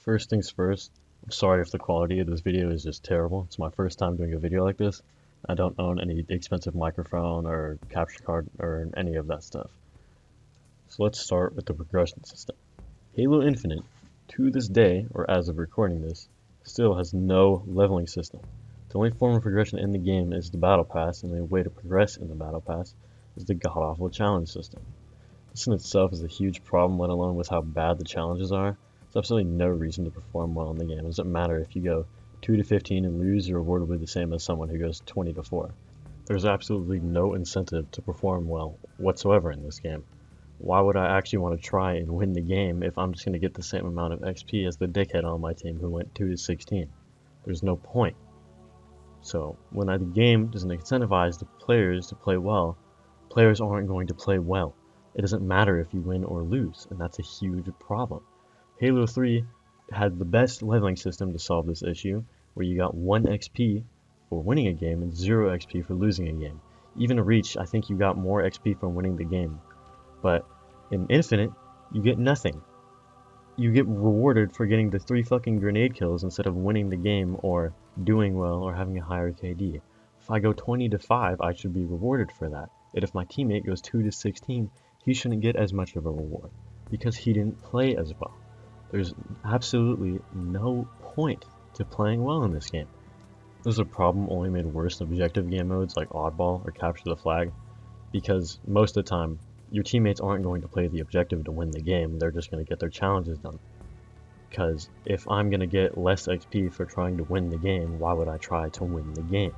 First things first, I'm sorry if the quality of this video is just terrible. It's my first time doing a video like this. I don't own any expensive microphone or capture card or any of that stuff. So let's start with the progression system. Halo Infinite, to this day, or as of recording this, still has no leveling system. The only form of progression in the game is the Battle Pass, and the way to progress in the Battle Pass is the god-awful challenge system. This in itself is a huge problem, let alone with how bad the challenges are. There's absolutely no reason to perform well in the game. It doesn't matter if you go 2 to 15 and lose, your reward will be the same as someone who goes 20 to 4. There's absolutely no incentive to perform well whatsoever in this game. Why would I actually want to try and win the game if I'm just going to get the same amount of XP as the dickhead on my team who went 2 to 16? There's no point. So when the game doesn't incentivize the players to play well, players aren't going to play well. It doesn't matter if you win or lose, and that's a huge problem. Halo 3 had the best leveling system to solve this issue, where you got 1 XP for winning a game and 0 XP for losing a game. Even Reach, I think you got more XP from winning the game. But in Infinite, you get nothing. You get rewarded for getting the 3 fucking grenade kills instead of winning the game or doing well or having a higher KD. If I go 20 to 5, I should be rewarded for that. And if my teammate goes 2 to 16, he shouldn't get as much of a reward because he didn't play as well. There's absolutely no point to playing well in this game. This is a problem only made worse in objective game modes like Oddball or Capture the Flag, because most of the time your teammates aren't going to play the objective to win the game, they're just going to get their challenges done. Because if I'm going to get less XP for trying to win the game, why would I try to win the game?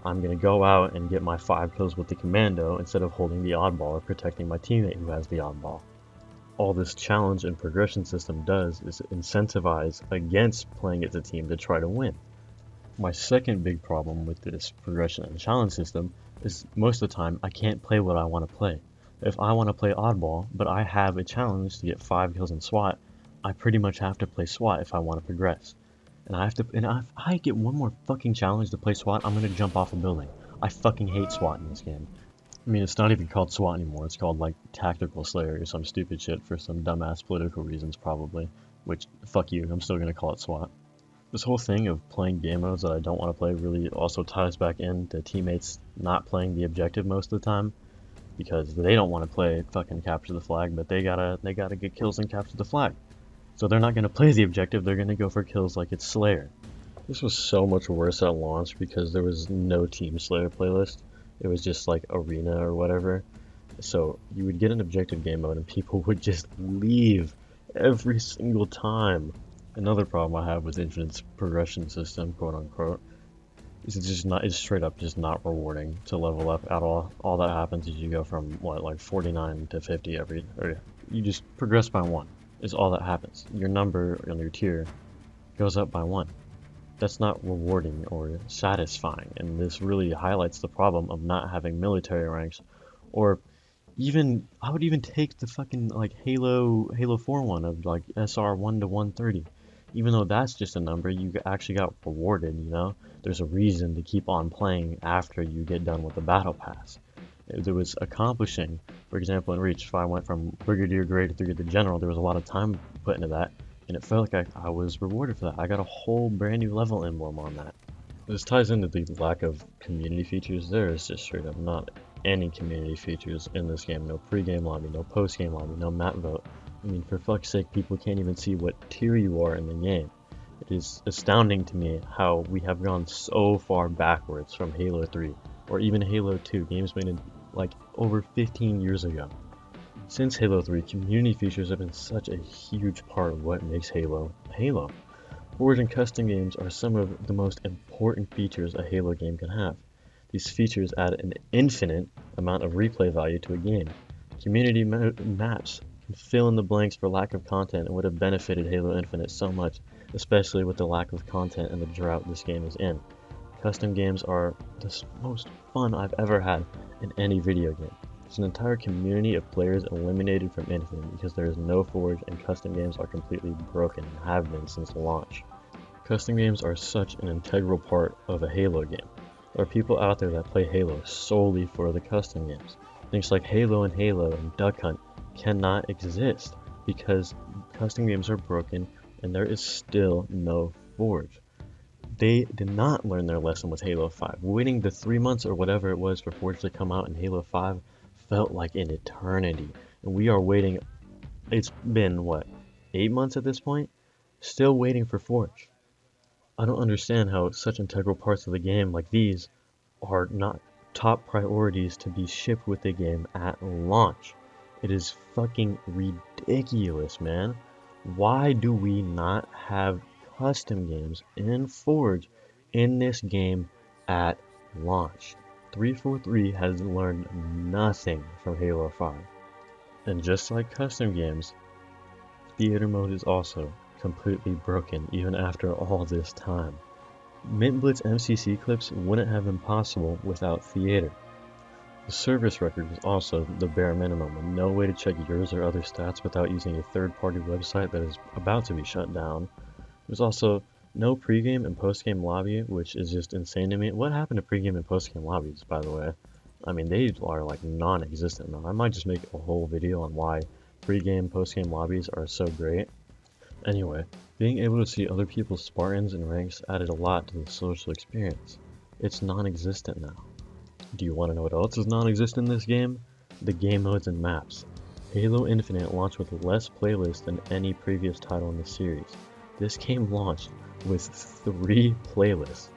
I'm going to go out and get my 5 kills with the commando instead of holding the oddball or protecting my teammate who has the oddball. All this challenge and progression system does is incentivize against playing as a team to try to win. My second big problem with this progression and challenge system is most of the time I can't play what I want to play. If I want to play oddball, but I have a challenge to get 5 kills in SWAT, I pretty much have to play SWAT if I want to progress. And if I get one more fucking challenge to play SWAT, I'm gonna jump off a building. I fucking hate SWAT in this game. I mean, it's not even called SWAT anymore. It's called like Tactical Slayer or some stupid shit for some dumbass political reasons probably. Which, fuck you, I'm still gonna call it SWAT. This whole thing of playing game modes that I don't want to play really also ties back into teammates not playing the objective most of the time. Because they don't want to play fucking Capture the Flag, but they gotta get kills and capture the flag. So they're not going to play the objective, they're going to go for kills like it's Slayer. This was so much worse at launch because there was no Team Slayer playlist. It was just like Arena or whatever. So you would get an objective game mode and people would just leave every single time. Another problem I have with Infinite's progression system, quote unquote, is it's straight up just not rewarding to level up at all. All that happens is you go from like 49 to 50 or you just progress by 1. Is all that happens. Your number on your tier goes up by 1. That's not rewarding or satisfying, and this really highlights the problem of not having military ranks, or even, I would even take the fucking like Halo 4 one of like SR 1 to 130. Even though that's just a number, you actually got rewarded, you know? There's a reason to keep on playing after you get done with the battle pass. It was accomplishing. For example, in Reach, if I went from Brigadier grade to Brigadier General, there was a lot of time put into that, and it felt like I was rewarded for that. I got a whole brand new level emblem on that. This ties into the lack of community features. There is just straight up not any community features in this game. No pre-game lobby, no post-game lobby, no map vote. I mean, for fuck's sake, people can't even see what tier you are in the game. It is astounding to me how we have gone so far backwards from Halo 3, or even Halo 2, games made in like over 15 years ago. Since Halo 3, community features have been such a huge part of what makes Halo Halo. Forge and custom games are some of the most important features a Halo game can have. These features add an infinite amount of replay value to a game. Community maps can fill in the blanks for lack of content and would have benefited Halo Infinite so much, especially with the lack of content and the drought this game is in. Custom games are the most fun I've ever had in any video game. There's an entire community of players eliminated from Infinite because there is no Forge and custom games are completely broken and have been since launch. Custom games are such an integral part of a Halo game. There are people out there that play Halo solely for the custom games. Things like Halo and Duck Hunt cannot exist because custom games are broken and there is still no Forge. They did not learn their lesson with Halo 5. Waiting the 3 months or whatever it was for Forge to come out in Halo 5 felt like an eternity. And we are waiting, it's been what, 8 months at this point? Still waiting for Forge. I don't understand how such integral parts of the game like these are not top priorities to be shipped with the game at launch. It is fucking ridiculous, man. Why do we not have custom games in Forge in this game at launch? 343 has learned nothing from Halo 5. And just like custom games, theater mode is also completely broken even after all this time. Mint Blitz MCC clips wouldn't have been possible without theater. The service record is also the bare minimum, and no way to check yours or other stats without using a third-party website that is about to be shut down. There's also no pregame and postgame lobby, which is just insane to me. What happened to pregame and postgame lobbies, by the way? I mean, they are like non-existent now. I might just make a whole video on why pregame, postgame lobbies are so great. Anyway, being able to see other people's Spartans and ranks added a lot to the social experience. It's non-existent now. Do you want to know what else is non-existent in this game? The game modes and maps. Halo Infinite launched with less playlists than any previous title in the series. This game launched with 3 playlists.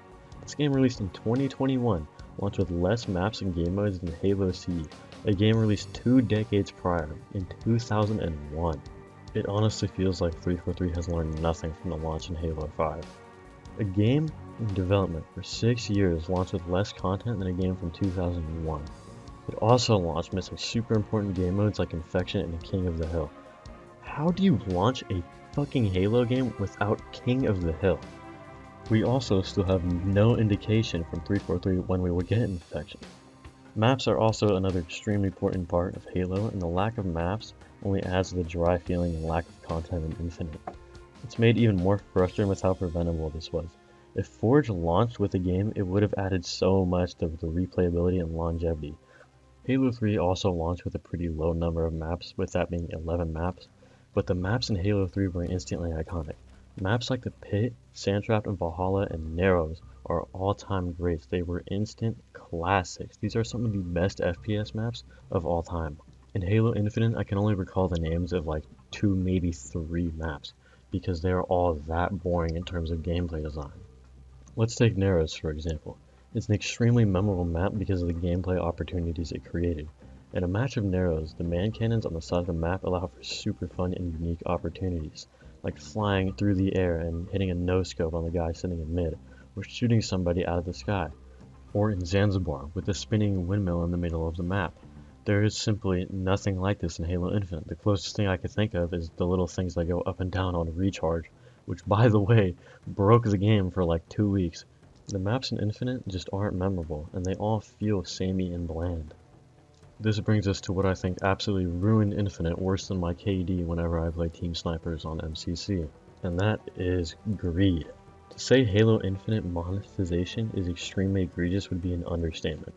This game released in 2021 launched with less maps and game modes than Halo CE, a game released 2 decades prior, in 2001. It honestly feels like 343 has learned nothing from the launch in Halo 5. A game in development for 6 years launched with less content than a game from 2001. It also launched missing super important game modes like Infection and King of the Hill. How do you launch a fucking Halo game without King of the Hill? We also still have no indication from 343 when we will get Infection. Maps are also another extremely important part of Halo, and the lack of maps only adds to the dry feeling and lack of content in Infinite. It's made even more frustrating with how preventable this was. If Forge launched with the game, it would have added so much to the replayability and longevity. Halo 3 also launched with a pretty low number of maps, with that being 11 maps, but the maps in Halo 3 were instantly iconic. Maps like the Pit, Sandtrap, and Valhalla, and Narrows are all-time greats. They were instant classics. These are some of the best FPS maps of all time. In Halo Infinite, I can only recall the names of like 2, maybe 3 maps, because they are all that boring in terms of gameplay design. Let's take Narrows for example. It's an extremely memorable map because of the gameplay opportunities it created. In a match of Narrows, the man cannons on the side of the map allow for super fun and unique opportunities, like flying through the air and hitting a no-scope on the guy sitting in mid, or shooting somebody out of the sky. Or in Zanzibar, with a spinning windmill in the middle of the map. There is simply nothing like this in Halo Infinite. The closest thing I could think of is the little things that go up and down on recharge, which by the way, broke the game for like 2 weeks. The maps in Infinite just aren't memorable, and they all feel samey and bland. This brings us to what I think absolutely ruined Infinite worse than my KD whenever I play Team Snipers on MCC, and that is greed. To say Halo Infinite monetization is extremely egregious would be an understatement.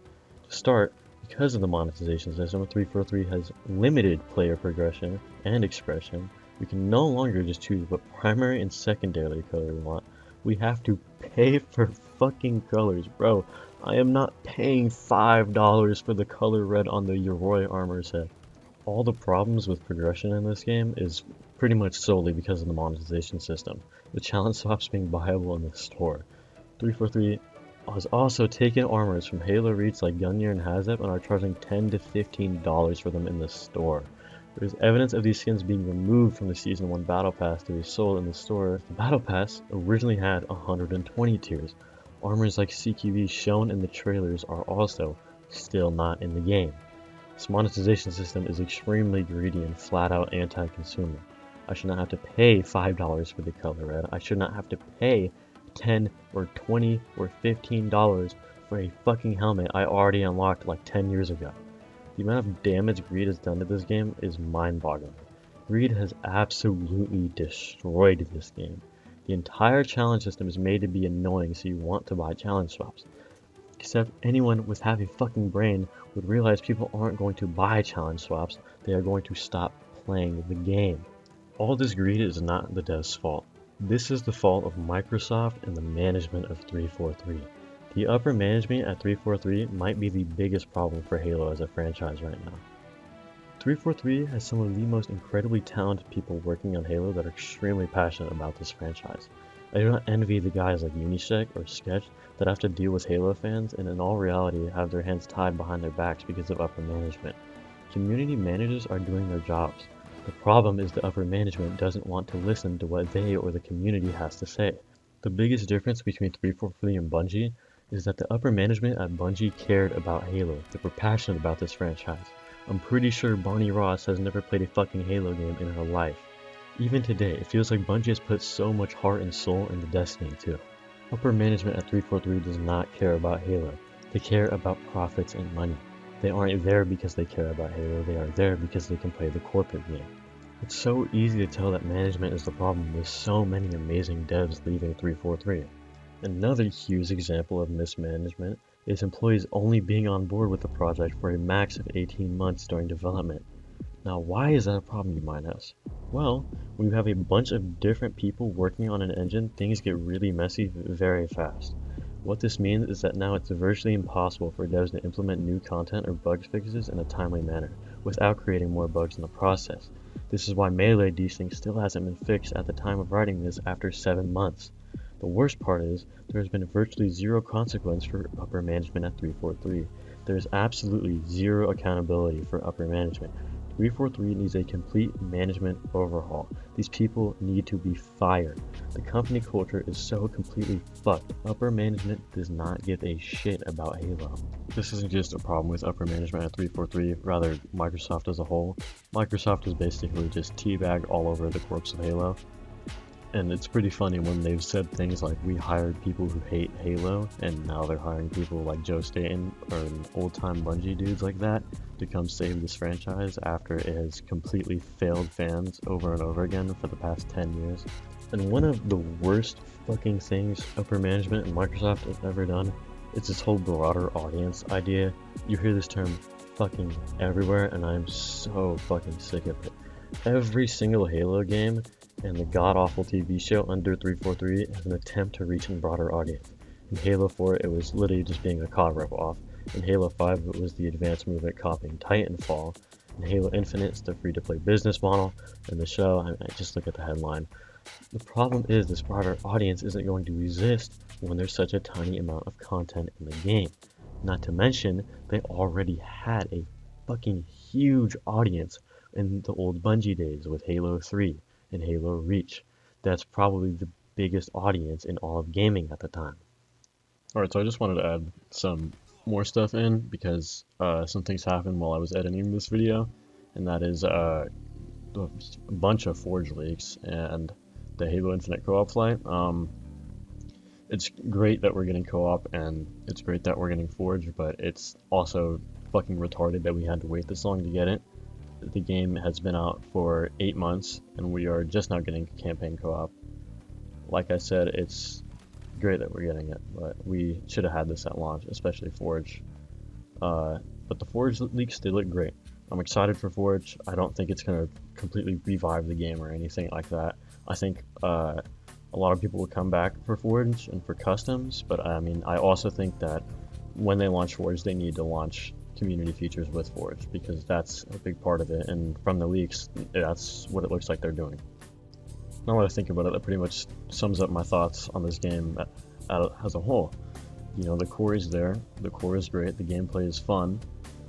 To start, because of the monetization system, 343 has limited player progression and expression. We can no longer just choose what primary and secondary color we want. We have to pay for fucking colors, bro. I am not paying $5 for the color red on the Yoroi armor set. All the problems with progression in this game is pretty much solely because of the monetization system. The challenge swaps being viable in the store. 343 has also taken armors from Halo Reach like Gungnir and Hazep and are charging $10 to $15 for them in the store. There is evidence of these skins being removed from the Season 1 Battle Pass to be sold in the store. The Battle Pass originally had 120 tiers. Armors like CQB shown in the trailers are also still not in the game. This monetization system is extremely greedy and flat out anti-consumer. I should not have to pay $5 for the color red. I should not have to pay $10 or $20 or $15 for a fucking helmet I already unlocked like 10 years ago. The amount of damage Greed has done to this game is mind-boggling. Greed has absolutely destroyed this game. The entire challenge system is made to be annoying so you want to buy challenge swaps. Except anyone with half a fucking brain would realize people aren't going to buy challenge swaps, they are going to stop playing the game. All this greed is not the devs' fault. This is the fault of Microsoft and the management of 343. The upper management at 343 might be the biggest problem for Halo as a franchise right now. 343 has some of the most incredibly talented people working on Halo that are extremely passionate about this franchise. I do not envy the guys like Unisec or Sketch that have to deal with Halo fans and in all reality have their hands tied behind their backs because of upper management. Community managers are doing their jobs. The problem is the upper management doesn't want to listen to what they or the community has to say. The biggest difference between 343 and Bungie is that the upper management at Bungie cared about Halo. They were passionate about this franchise. I'm pretty sure Bonnie Ross has never played a fucking Halo game in her life. Even today, it feels like Bungie has put so much heart and soul into Destiny 2. Upper management at 343 does not care about Halo. They care about profits and money. They aren't there because they care about Halo, they are there because they can play the corporate game. It's so easy to tell that management is the problem with so many amazing devs leaving 343. Another huge example of mismanagement is employees only being on board with the project for a max of 18 months during development. Now why is that a problem, you might ask? Well, when you have a bunch of different people working on an engine, things get really messy very fast. What this means is that now it's virtually impossible for devs to implement new content or bug fixes in a timely manner, without creating more bugs in the process. This is why Melee desync still hasn't been fixed at the time of writing this after 7 months. The worst part is, there has been virtually zero consequence for upper management at 343. There is absolutely zero accountability for upper management. 343 needs a complete management overhaul. These people need to be fired. The company culture is so completely fucked. Upper management does not give a shit about Halo. This isn't just a problem with upper management at 343, rather Microsoft as a whole. Microsoft is basically just teabag all over the corpse of Halo. And it's pretty funny when they've said things like, we hired people who hate Halo, and now they're hiring people like Joe Staten or old-time Bungie dudes like that to come save this franchise after it has completely failed fans over and over again for the past 10 years. And one of the worst fucking things upper management and Microsoft have ever done is this whole broader audience idea. You hear this term fucking everywhere, and I'm so fucking sick of it. Every single Halo game and the god-awful TV show under 343 is an attempt to reach a broader audience. In Halo 4, it was literally just being a COD rip-off. In Halo 5, it was the advanced movement copying Titanfall. In Halo Infinite, it's the free-to-play business model. In the show, I just look at the headline. The problem is this broader audience isn't going to exist when there's such a tiny amount of content in the game. Not to mention, they already had a fucking huge audience in the old Bungie days with Halo 3 and Halo Reach. That's probably the biggest audience in all of gaming at the time. Alright, so I just wanted to add some more stuff in because some things happened while I was editing this video, and that is a bunch of Forge leaks and the Halo Infinite co-op flight. It's great that we're getting co-op and it's great that we're getting Forge, but it's also fucking retarded that we had to wait this long to get it. The game has been out for 8 months and we are just now getting campaign co-op. Like I said, it's great that we're getting it, but we should have had this at launch, especially Forge. But the Forge leaks, they look great. I'm excited for Forge. I don't think it's going to completely revive the game or anything like that. I think a lot of people will come back for Forge and for customs, but I mean, I also think that when they launch Forge, they need to launch community features with Forge, because that's a big part of it, and from the leaks, that's what it looks like they're doing. Now that I think about it, that pretty much sums up my thoughts on this game as a whole. You know, the core is there, the core is great, the gameplay is fun,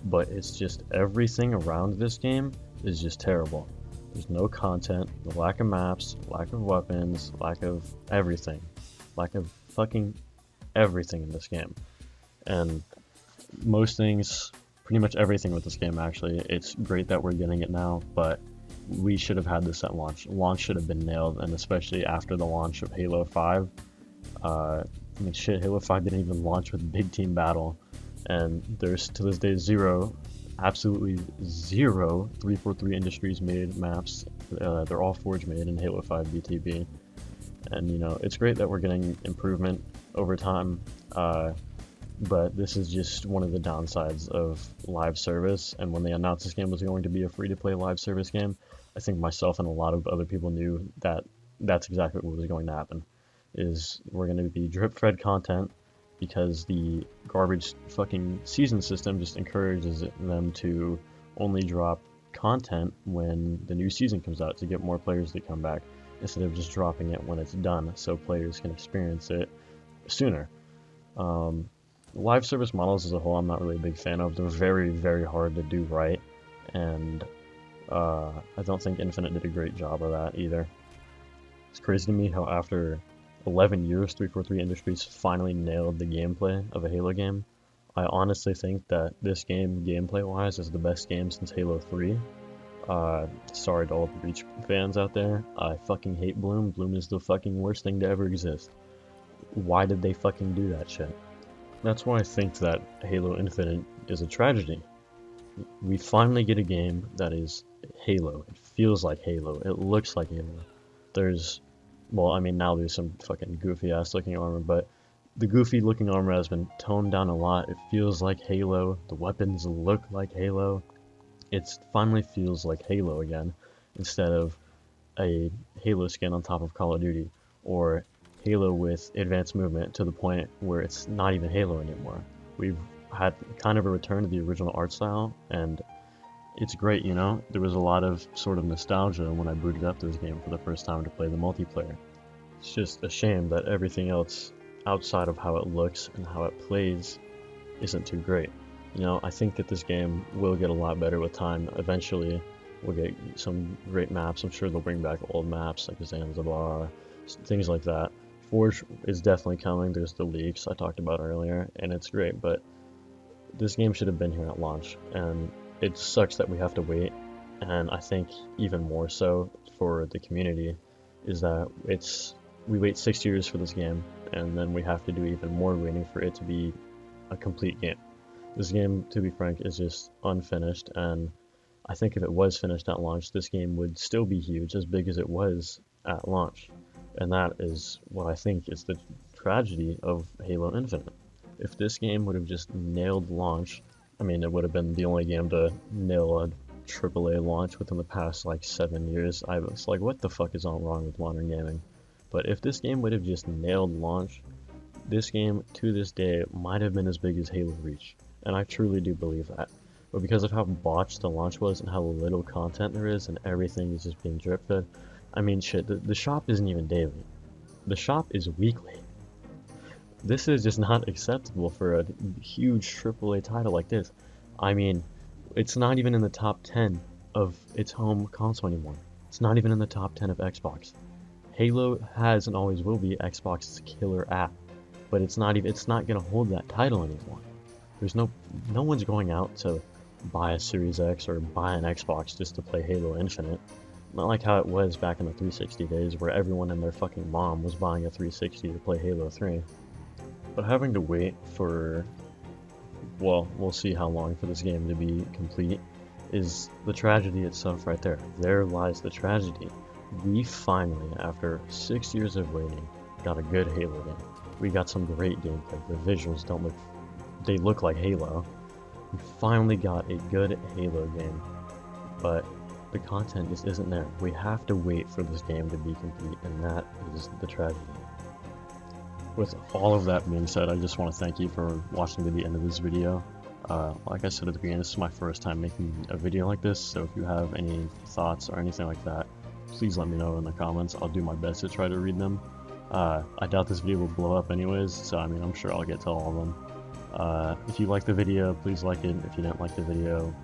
but it's just everything around this game is just terrible. There's no content, the lack of maps, lack of weapons, lack of everything. Lack of fucking everything in this game. And most things, pretty much everything with this game actually, it's great that we're getting it now, but we should have had this at launch. Launch should have been nailed, and especially after the launch of Halo 5. I mean, shit, Halo 5 didn't even launch with Big Team Battle, and there's to this day absolutely zero 343 Industries made maps. They're all Forge made in Halo 5 BTB. And you know, it's great that we're getting improvement over time, but this is just one of the downsides of live service. And when they announced this game was going to be a free-to-play live service game, I think myself and a lot of other people knew that that's exactly what was going to happen. Is we're going to be drip-fed content because the garbage fucking season system just encourages them to only drop content when the new season comes out to get more players to come back instead of just dropping it when it's done so players can experience it sooner. Live service models as a whole, I'm not really a big fan of. They're very, very hard to do right, and I don't think Infinite did a great job of that either. It's crazy to me how after 11 years, 343 Industries finally nailed the gameplay of a Halo game. I honestly think that this game, gameplay-wise, is the best game since Halo 3. Sorry to all the Reach fans out there. I fucking hate Bloom. Bloom is the fucking worst thing to ever exist. Why did they fucking do that shit? That's why I think that Halo Infinite is a tragedy. We finally get a game that is Halo. It feels like Halo. It looks like Halo. There's, well, I mean, now there's some fucking goofy-ass looking armor, but the goofy-looking armor has been toned down a lot. It feels like Halo. The weapons look like Halo. It finally feels like Halo again, instead of a Halo skin on top of Call of Duty, or Halo with advanced movement to the point where it's not even Halo anymore. We've had kind of a return to the original art style, and it's great, you know? There was a lot of sort of nostalgia when I booted up this game for the first time to play the multiplayer. It's just a shame that everything else outside of how it looks and how it plays isn't too great. You know, I think that this game will get a lot better with time. Eventually, we'll get some great maps. I'm sure they'll bring back old maps like Zanzibar, things like that. Forge is definitely coming. There's the leaks I talked about earlier, and it's great, but this game should have been here at launch, and it sucks that we have to wait. And I think even more so for the community is that we wait 6 years for this game, and then we have to do even more waiting for it to be a complete game. This game, to be frank, is just unfinished, and I think if it was finished at launch, this game would still be huge, as big as it was at launch. And that is what I think is the tragedy of Halo Infinite. If this game would have just nailed launch, I mean, it would have been the only game to nail a AAA launch within the past, like, 7 years. I was like, what the fuck is all wrong with modern gaming? But if this game would have just nailed launch, this game, to this day, might have been as big as Halo Reach. And I truly do believe that. But because of how botched the launch was and how little content there is and everything is just being drip-fed, I mean, shit, the shop isn't even daily. The shop is weekly. This is just not acceptable for a huge AAA title like this. I mean, it's not even in the top 10 of its home console anymore. It's not even in the top 10 of Xbox. Halo has and always will be Xbox's killer app, but it's not gonna hold that title anymore. There's no one's going out to buy a Series X or buy an Xbox just to play Halo Infinite. Not like how it was back in the 360 days where everyone and their fucking mom was buying a 360 to play Halo 3. But having to wait for, well, we'll see how long for this game to be complete, is the tragedy itself right there. There lies the tragedy. We finally, after 6 years of waiting, got a good Halo game. We got some great gameplay. The visuals they look like Halo. We finally got a good Halo game, but the content just isn't there. We have to wait for this game to be complete, and that is the tragedy. With all of that being said, I just want to thank you for watching to the end of this video. Like I said at the beginning, this is my first time making a video like this, so if you have any thoughts or anything like that, please let me know in the comments. I'll do my best to try to read them. I doubt this video will blow up anyways, so I mean, I'm sure I'll get to all of them. If you liked the video, please like it. If you didn't like the video,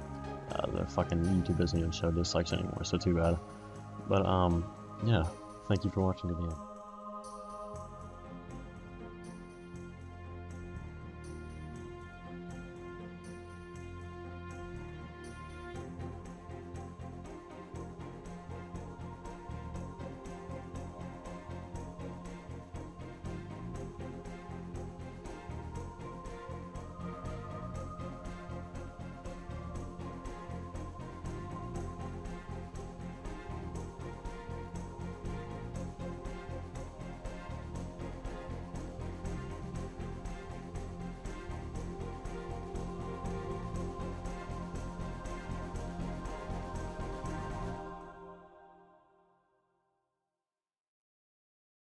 the fucking YouTube doesn't even show dislikes anymore, so too bad. But yeah, thank you for watching to the end.